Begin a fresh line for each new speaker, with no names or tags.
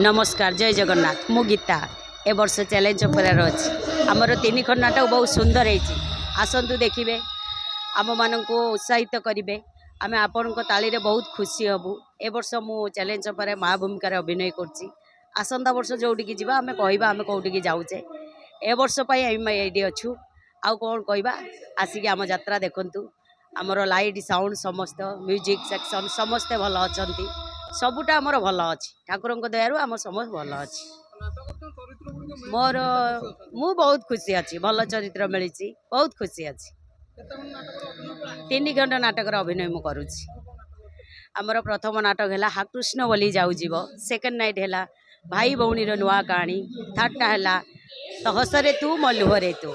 नमस्कार जय जगन्नाथ मु गीता ए वर्ष चैलेंज करार अच्छी आमर 3 खंड नाटक बहुत सुंदर है आसतु देखिए आम मान को उत्साहित करेंगे आम आपण ताली बहुत खुशी हबू ए वर्ष मु चैलेंज पर माँ भूमिकार अभिनय करसंता वर्ष जोटिकी जी आम कह आम कौटिकी जाऊे ए वर्ष ये अच्छू आउ कौन कहवा आसिक आम यात्रा देखु आमर लाइट साउंड समस्त म्यूजिक सेक्शन समस्ते भल अच्छा सबुटा आमर भल अच्छी ठाकुर दयारू आम समस्त भल अच्छी मोर मु बहुत खुशी अच्छी भल चरित्र मिली बहुत खुशी अच्छी 3 खंड नाटक अभिनय मु करुच्ची आमर प्रथम नाटक है हाकृष्ण बोली जाऊ जीव सेकेंड नाइट है भाई भौणी नुआ कहानी थर्डटा है तो हसरे तू मो लुहरे तू